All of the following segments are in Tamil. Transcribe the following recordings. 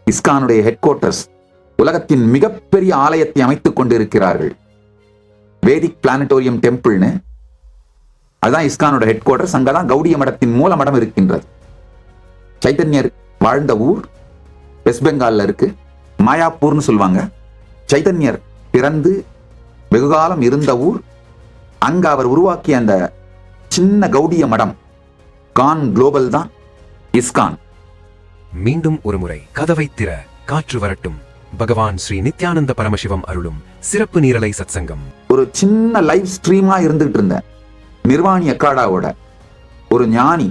இஸ்கானுடைய ஹெட் குவார்ட்டர்ஸ், உலகத்தின் மிகப்பெரிய ஆலயத்தை அமைத்துக் கொண்டிருக்கிறார்கள். வேதிக் பிளானட்டோரியம் டெம்பிள்னு, அதுதான் இஸ்கானோட ஹெட் குவார்ட்டர்ஸ். அங்கதான் கௌடிய மடத்தின் மூல மடம் இருக்கின்றது. சைத்தன்யர் வாழ்ந்த ஊர் வெஸ்ட் பெங்கால்ல இருக்கு, மாயாப்பூர்னு சொல்லுவாங்க. சைத்தன்யர் பிறந்து வெகுகாலம் இருந்த ஊர். அங்க அவர் உருவாக்கிய அந்த சின்ன கௌடிய மடம் கான் குளோபல் தான் இஸ்கான். மீண்டும் ஒரு முறை கதவை திற, காற்று வரட்டும். பகவான் ஸ்ரீ நித்யானந்த பரமசிவம் அருளும் சிறப்பு நீரலை சத்சங்கம். ஒரு சின்ன லைவ் ஸ்ட்ரீமா இருந்துகிட்டு இருந்த நிர்வாணி அக்காடாவோட ஒரு ஞானி,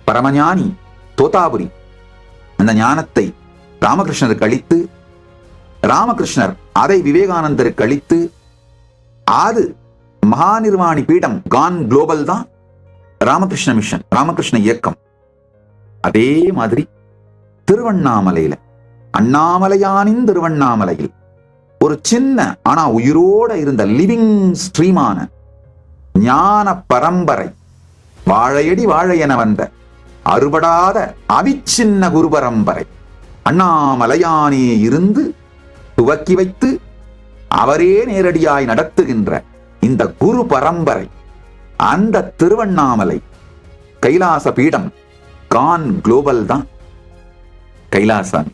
பரமஞானி தோதாபுரி, அந்த ஞானத்தை ராமகிருஷ்ணருக்கு அளித்து, ராமகிருஷ்ணர் அதை விவேகானந்தருக்கு அளித்து, அது மகாநிர்வாணி பீடம் கான் குளோபல் தான் ராமகிருஷ்ண மிஷன், ராமகிருஷ்ண இயக்கம். அதே மாதிரி திருவண்ணாமலையில, அண்ணாமலையானின் திருவண்ணாமலையில் ஒரு சின்ன ஆனா உயிரோட இருந்த லிவிங் ஸ்ட்ரீமான ஞான பரம்பரை, வாழையடி வாழை என வந்த அறுபடாத அவிச்சின்ன குரு பரம்பரை அண்ணாமலையானே இருந்து துவக்கி வைத்து அவரே நேரடியாய் நடத்துகின்ற இந்த குரு பரம்பரை, அந்த திருவண்ணாமலை கைலாச பீடம் கான் குளோபல் தான் கைலாசாமி.